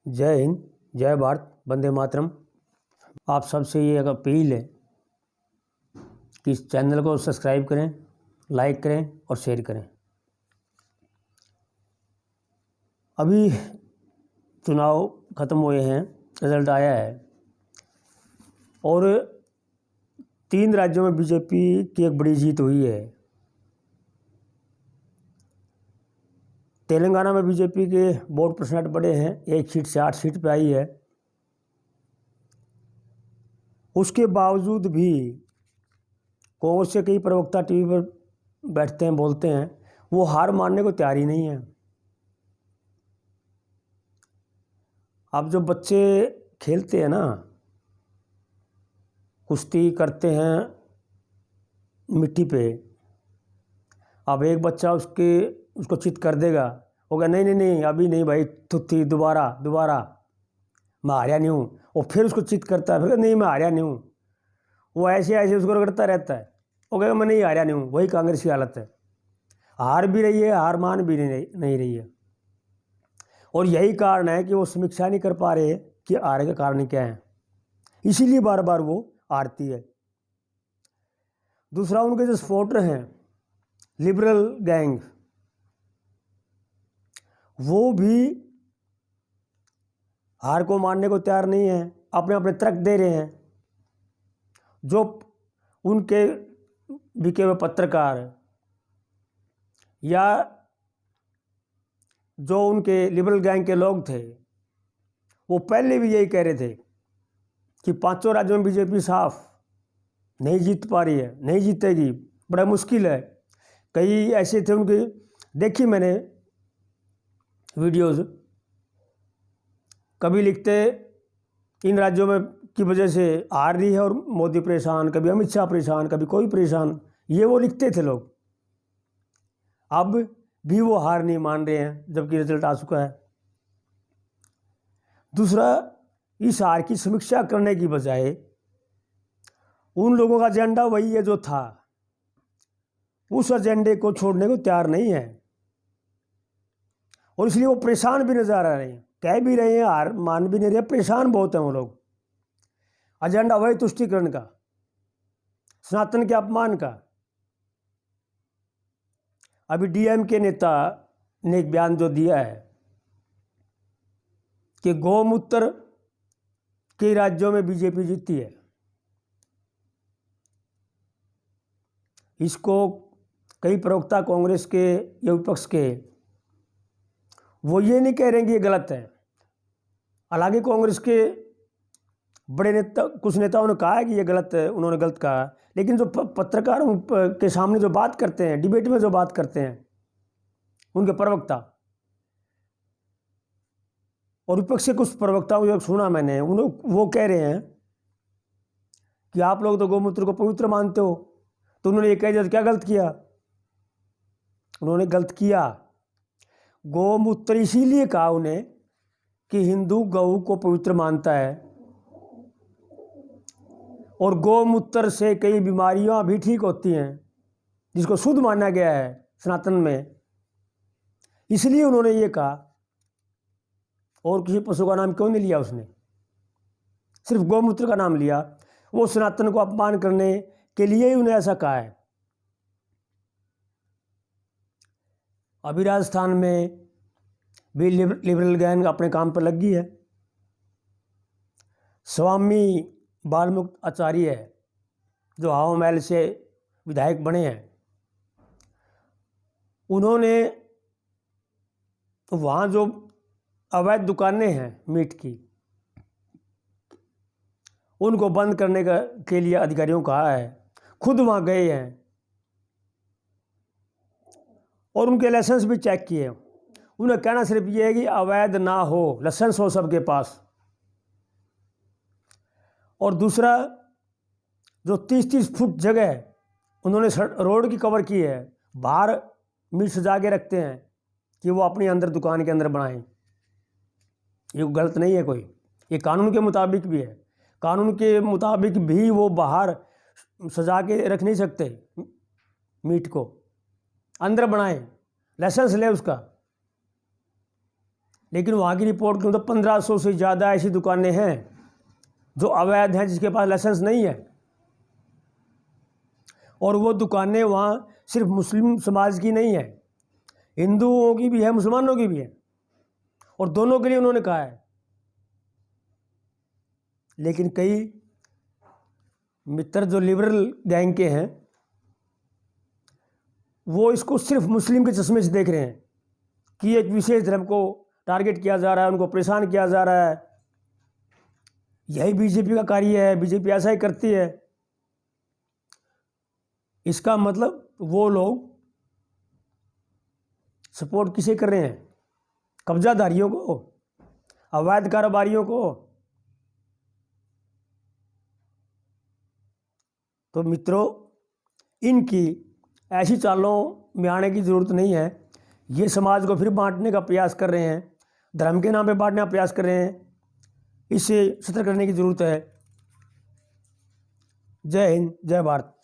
जय हिंद, जय भारत, वंदे मातरम। आप सबसे ये एक अपील है कि इस चैनल को सब्सक्राइब करें, लाइक करें और शेयर करें। अभी चुनाव ख़त्म हुए हैं, रिज़ल्ट आया है और 3 राज्यों में बीजेपी की एक बड़ी जीत हुई है। तेलंगाना में बीजेपी के वोट % बढ़े हैं, 1 सीट से 8 सीट पे आई है। उसके बावजूद भी कांग्रेस के कई प्रवक्ता टीवी पर बैठते हैं, बोलते हैं, वो हार मानने को तैयार ही नहीं है। अब जो बच्चे खेलते हैं ना, कुश्ती करते हैं मिट्टी पे, अब एक बच्चा उसको चित कर देगा, वो कहे नहीं नहीं नहीं अभी नहीं भाई, थुत्थी दोबारा मैं हारिया नहीं हूँ। और फिर उसको चित करता है, फिर नहीं मैं हारिया नहीं हूँ। वो ऐसे ऐसे उसको रगड़ता रहता है, वो कहेगा मैं नहीं हारिया नहीं हूँ। वही कांग्रेस की हालत है, हार भी रही है, हार मान भी नहीं रही है। और यही कारण है कि वो समीक्षा नहीं कर पा रहे कि हार के कारण क्या है, इसीलिए बार बार वो हारती है। दूसरा, उनके जो सपोर्टर हैं लिबरल गैंग, वो भी हार को मानने को तैयार नहीं है, अपने अपने तर्क दे रहे हैं। जो उनके बिके हुए पत्रकार या जो उनके लिबरल गैंग के लोग थे, वो पहले भी यही कह रहे थे कि 5 राज्यों में बीजेपी साफ नहीं जीत पा रही है, नहीं जीतेगी, बड़ा मुश्किल है। कई ऐसे थे उनके, देखी मैंने वीडियोज़, कभी लिखते इन राज्यों में की वजह से हार रही है और मोदी परेशान, कभी अमित शाह परेशान, कभी कोई परेशान, ये वो लिखते थे लोग। अब भी वो हार नहीं मान रहे हैं, जबकि रिजल्ट आ चुका है। दूसरा, इस हार की समीक्षा करने की बजाय उन लोगों का एजेंडा वही है जो था, उस एजेंडे को छोड़ने को तैयार नहीं है, और इसलिए वो परेशान भी नजर आ रहे हैं। कह भी रहे हैं, हार मान भी नहीं रहे, परेशान बहुत हैं वो लोग। एजेंडा वही तुष्टिकरण का, सनातन के अपमान का। अभी डीएम के नेता ने एक बयान जो दिया है कि गौमूत्र कई राज्यों में बीजेपी जीती है, इसको कई प्रवक्ता कांग्रेस के या विपक्ष के, वो ये नहीं कह रहे हैं कि ये गलत है। हालांकि कांग्रेस के बड़े नेता, कुछ नेताओं ने कहा है कि ये गलत है, उन्होंने गलत कहा, लेकिन जो पत्रकारों के सामने जो बात करते हैं, डिबेट में जो बात करते हैं उनके प्रवक्ता, और विपक्ष के कुछ प्रवक्ताओं को सुना मैंने, वो कह रहे हैं कि आप लोग तो गौमूत्र को पवित्र मानते हो, तो उन्होंने ये कह दिया तो क्या गलत किया? उन्होंने गलत किया। गौमूत्र इसीलिए कहा उन्हें कि हिंदू गऊ को पवित्र मानता है, और गौमूत्र से कई बीमारियां भी ठीक होती हैं, जिसको शुद्ध माना गया है सनातन में, इसलिए उन्होंने ये कहा। और किसी पशु का नाम क्यों नहीं लिया उसने, सिर्फ गौमूत्र का नाम लिया। वो सनातन को अपमान करने के लिए ही उन्हें ऐसा कहा है। अभी राजस्थान में भी लिबरल गैंग अपने काम पर लगी है। स्वामी बालमुक्त आचार्य जो हवा महल से विधायक बने हैं, उन्होंने वहाँ जो अवैध दुकानें हैं मीट की, उनको बंद करने के लिए अधिकारियों को कहा है। खुद वहाँ गए हैं और उनके लाइसेंस भी चेक किए। उन्हें कहना सिर्फ ये है कि अवैध ना हो, लाइसेंस हो सबके पास। और दूसरा, जो 30-30 फुट जगह उन्होंने रोड की कवर की है, बाहर मीट सजा के रखते हैं कि वो अपनी अंदर दुकान के अंदर बनाएं। ये गलत नहीं है कोई, ये कानून के मुताबिक भी है। कानून के मुताबिक भी वो बाहर सजा के रख नहीं सकते मीट को, अंदर बनाएं, लाइसेंस ले उसका। लेकिन वहाँ की रिपोर्ट के मतलब 1500 से ज़्यादा ऐसी दुकानें हैं जो अवैध हैं, जिसके पास लाइसेंस नहीं है। और वो दुकानें वहाँ सिर्फ मुस्लिम समाज की नहीं है, हिंदुओं की भी है, मुसलमानों की भी है, और दोनों के लिए उन्होंने कहा है। लेकिन कई मित्र जो लिबरल गैंग के हैं वो इसको सिर्फ मुस्लिम के चश्मे से देख रहे हैं कि एक विशेष धर्म को टारगेट किया जा रहा है, उनको परेशान किया जा रहा है। यही बीजेपी का कार्य है, बीजेपी ऐसा ही करती है। इसका मतलब वो लोग सपोर्ट किसे कर रहे हैं? कब्जाधारियों को, अवैध कारोबारियों को। तो मित्रों, इनकी ऐसी चालों में आने की ज़रूरत नहीं है। ये समाज को फिर बांटने का प्रयास कर रहे हैं, धर्म के नाम पे बांटने का प्रयास कर रहे हैं। इससे सतर्क करने की ज़रूरत है। जय हिंद, जय भारत।